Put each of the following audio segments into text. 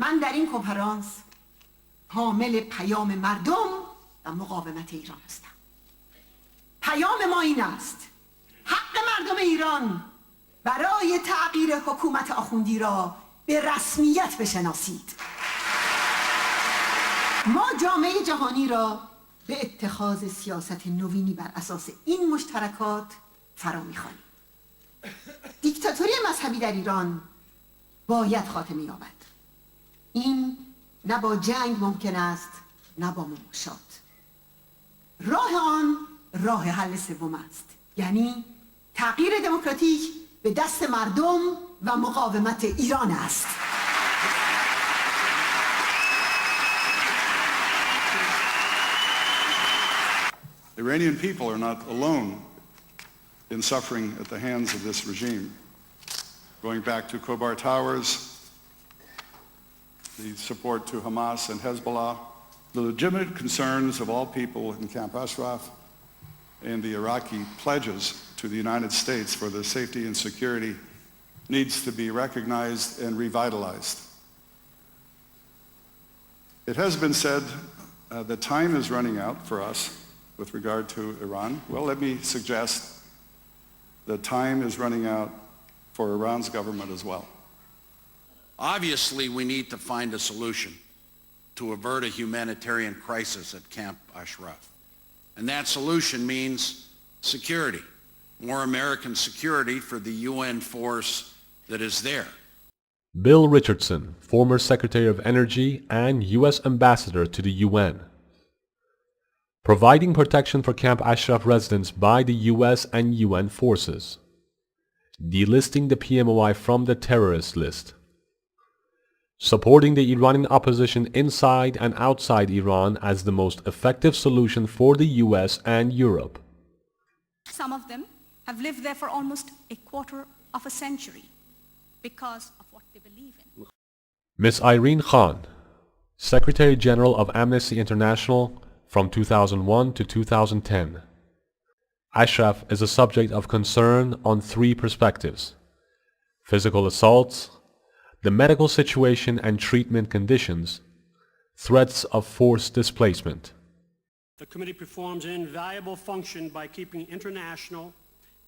من در این کنفرانس حامل پیام مردم و مقاومت ایران هستم. پیام ما این است: حق مردم ایران برای تغییر حکومت آخوندی را به رسمیت بشناسید. ما جامعه جهانی را به اتخاذ سیاست نوینی بر اساس این مشترکات فرا می‌خوانیم. دیکتاتوری مذهبی در ایران باید خاتمه یابد. این نه با جنگ ممکن است، نه با مماشات. راه آن راه حل سوم است، یعنی تغییر دموکراتیک به دست مردم و مقاومت ایران است. The Iranian people are not alone in suffering at the hands of this regime. Going back to Khobar Towers, the support to Hamas and Hezbollah, the legitimate concerns of all people in Camp Ashraf, and the Iraqi pledges to the United States for their safety and security needs to be recognized and revitalized. It has been said that time is running out for us with regard to Iran. Well, let me suggest that time is running out for Iran's government as well. Obviously, we need to find a solution to avert a humanitarian crisis at Camp Ashraf. And that solution means security, more American security for the UN force that is there. Bill Richardson, former Secretary of Energy and U.S. Ambassador to the UN. Providing protection for Camp Ashraf residents by the U.S. and UN forces. Delisting the PMOI from the terrorist list. Supporting the Iranian opposition inside and outside Iran as the most effective solution for the US and Europe. Some of them have lived there for almost a quarter of a century because of what they believe in. Ms. Irene Khan, Secretary General of Amnesty International from 2001 to 2010. Ashraf is a subject of concern on three perspectives: physical assaults, the medical situation and treatment conditions, threats of forced displacement. The committee performs an invaluable function by keeping international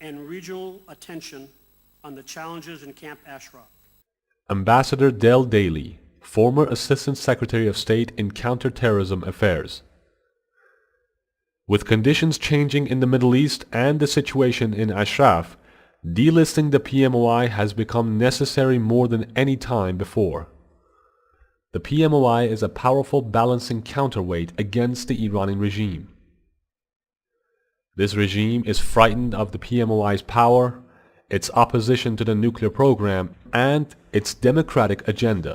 and regional attention on the challenges in Camp Ashraf. Ambassador Dale Daly, former Assistant Secretary of State in Counterterrorism Affairs. With conditions changing in the Middle East and the situation in Ashraf, delisting the PMOI has become necessary more than any time before. The PMOI is a powerful balancing counterweight against the Iranian regime. This regime is frightened of the PMOI's power, its opposition to the nuclear program, and its democratic agenda.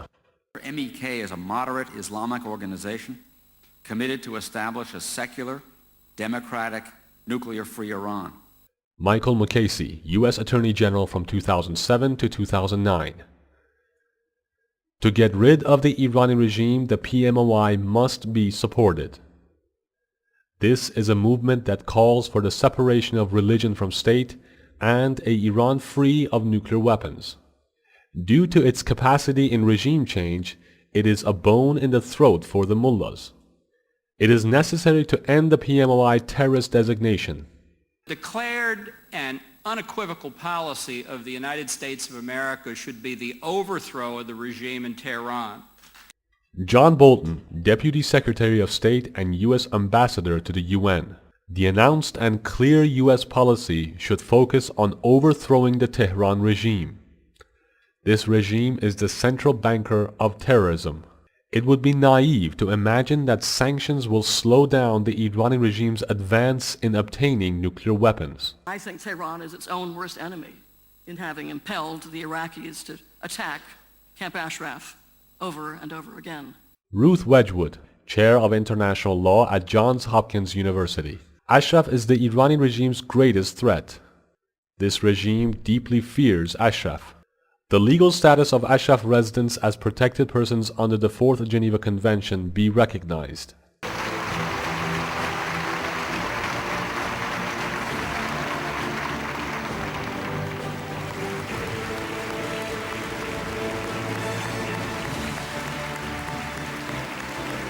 MEK is a moderate Islamic organization committed to establish a secular, democratic, nuclear-free Iran. Michael Mukasey, U.S. Attorney General from 2007 to 2009. To get rid of the Iranian regime, the PMOI must be supported. This is a movement that calls for the separation of religion from state and a Iran free of nuclear weapons. Due to its capacity in regime change, it is a bone in the throat for the mullahs. It is necessary to end the PMOI terrorist designation. Declared and unequivocal policy of the United States of America should be the overthrow of the regime in Tehran. John Bolton, Deputy Secretary of State and U.S. Ambassador to the UN. The announced and clear U.S. policy should focus on overthrowing the Tehran regime. This regime is the central banker of terrorism. It would be naive to imagine that sanctions will slow down the Iranian regime's advance in obtaining nuclear weapons. I think Tehran is its own worst enemy in having impelled the Iraqis to attack Camp Ashraf over and over again. Ruth Wedgwood, Chair of International Law at Johns Hopkins University. Ashraf is the Iranian regime's greatest threat. This regime deeply fears Ashraf. The legal status of Ashraf residents as protected persons under the Fourth Geneva Convention be recognized.